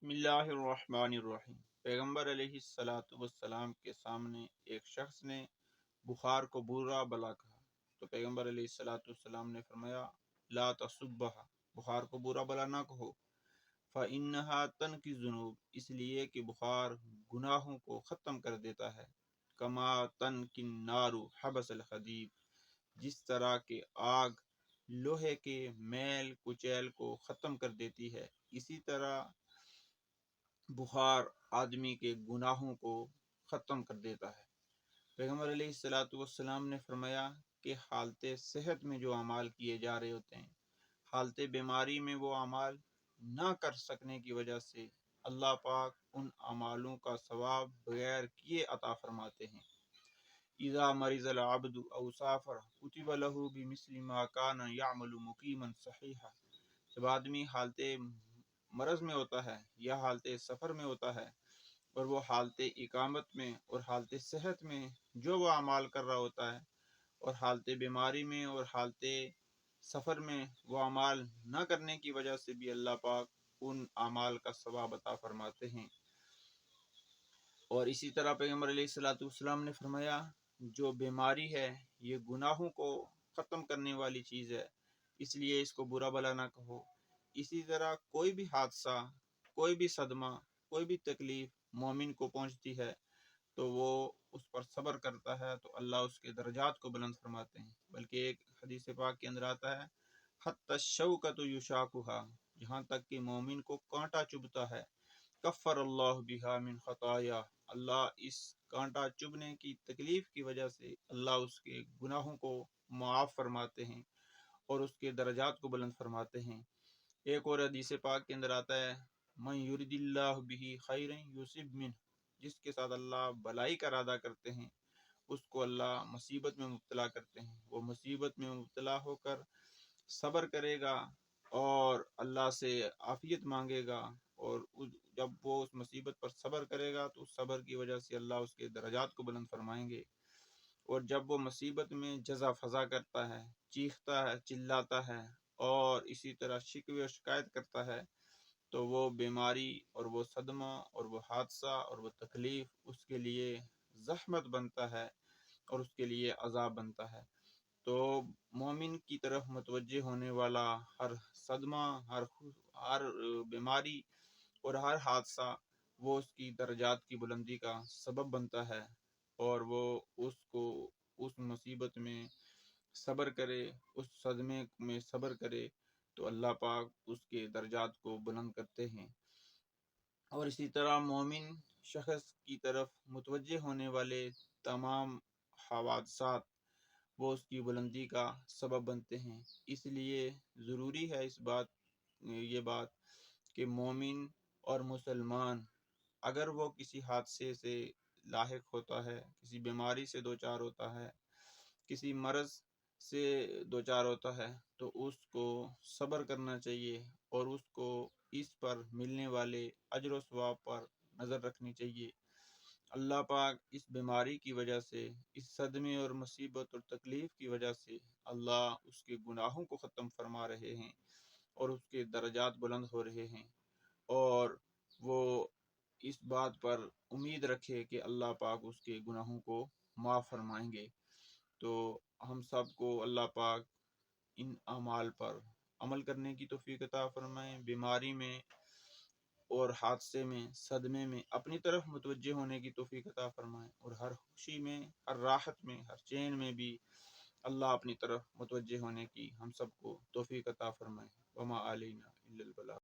بسم اللہ الرحمن الرحیم۔ پیغمبر علیہ الصلاۃ والسلام کے سامنے ایک شخص نے بخار کو برا بلا کہا تو پیغمبر علیہ الصلاۃ والسلام نے فرمایا لا تصبها، بخار کو برا بلا نہ کہو، فإنها تنقی الذنوب، اس لیے کہ بخار گناہوں کو ختم کر دیتا ہے، کما تنقی النار حبس الحدید، جس طرح کہ آگ لوہے کے میل کچیل کو ختم کر دیتی ہے، اسی طرح بخار آدمی کے گناہوں کو ختم کر دیتا ہے۔ پیغمبر علیہ الصلاۃ والسلام نے فرمایا کہ حالت صحت میں جو اعمال کیے جا رہے ہوتے ہیں، حالت بیماری میں وہ اعمال نہ کر سکنے کی وجہ سے اللہ پاک ان اعمالوں کا ثواب بغیر کیے عطا فرماتے ہیں۔ اذا مرض العبد او سافر کتب له بمثل ما كان يعمل مقيما صحيحا، جب آدمی حالت مرض میں ہوتا ہے یا حالت سفر میں ہوتا ہے اور وہ حالت اقامت میں اور حالت صحت میں جو وہ اعمال کر رہا ہوتا ہے، اور حالت بیماری میں اور حالت سفر میں وہ اعمال نہ کرنے کی وجہ سے بھی اللہ پاک ان اعمال کا ثواب عطا فرماتے ہیں۔ اور اسی طرح پیغمبر علیہ الصلوۃ والسلام نے فرمایا جو بیماری ہے یہ گناہوں کو ختم کرنے والی چیز ہے، اس لیے اس کو برا بلا نہ کہو۔ اسی طرح کوئی بھی حادثہ، کوئی بھی صدمہ، کوئی بھی تکلیف مومن کو پہنچتی ہے تو وہ اس پر صبر کرتا ہے تو اللہ اس کے درجات کو بلند فرماتے ہیں۔ بلکہ ایک حدیث پاک کے اندر آتا ہے حتی الشوکۃ یشاکھها، جہاں تک کہ مومن کو کانٹا چبھتا ہے، کفر اللہ بہا من خطایا، اللہ اس کانٹا چبھنے کی تکلیف کی وجہ سے اللہ اس کے گناہوں کو معاف فرماتے ہیں اور اس کے درجات کو بلند فرماتے ہیں۔ ایک اور حدیث پاک کے اندر آتا ہے من یرد اللہ بہ خیرا یصب منہ، جس کے ساتھ اللہ بلائی کا ارادہ کرتے ہیں اس کو اللہ مصیبت میں مبتلا کرتے ہیں، وہ مصیبت میں مبتلا ہو کر صبر کرے گا اور اللہ سے عافیت مانگے گا، اور جب وہ اس مصیبت پر صبر کرے گا تو اس صبر کی وجہ سے اللہ اس کے درجات کو بلند فرمائیں گے، اور جب وہ مصیبت میں جزا فضا کرتا ہے، چیختا ہے، چلاتا ہے اور اسی طرح شکوے و شکایت کرتا ہے تو وہ بیماری اور وہ صدمہ اور وہ حادثہ اور وہ تکلیف اس کے لیے زحمت بنتا ہے اور اس کے لیے عذاب بنتا ہے۔ تو مومن کی طرف متوجہ ہونے والا ہر صدمہ، ہر بیماری اور ہر حادثہ وہ اس کی درجات کی بلندی کا سبب بنتا ہے، اور وہ اس کو اس مصیبت میں صبر کرے، اس صدمے میں صبر کرے تو اللہ پاک اس کے درجات کو بلند کرتے ہیں۔ اور اسی طرح مومن شخص کی طرف متوجہ ہونے والے تمام حوادثات وہ اس کی بلندی کا سبب بنتے ہیں۔ اس لیے ضروری ہے یہ بات کہ مومن اور مسلمان اگر وہ کسی حادثے سے لاحق ہوتا ہے، کسی بیماری سے دوچار ہوتا ہے، کسی مرض سے دوچار ہوتا ہے تو اس کو صبر کرنا چاہیے اور اس کو اس پر ملنے والے اجر و ثواب پر نظر رکھنی چاہیے۔ اللہ پاک اس بیماری کی وجہ سے، اس صدمے اور مصیبت اور تکلیف کی وجہ سے اللہ اس کے گناہوں کو ختم فرما رہے ہیں اور اس کے درجات بلند ہو رہے ہیں، اور وہ اس بات پر امید رکھے کہ اللہ پاک اس کے گناہوں کو معاف فرمائیں گے۔ تو ہم سب کو اللہ پاک ان اعمال پر عمل کرنے کی توفیق عطا فرمائیں، بیماری میں اور حادثے میں، صدمے میں اپنی طرف متوجہ ہونے کی توفیق عطا فرمائیں، اور ہر خوشی میں، ہر راحت میں، ہر چین میں بھی اللہ اپنی طرف متوجہ ہونے کی ہم سب کو توفیق عطا فرمائیں۔ وما علینا الا البلاغ۔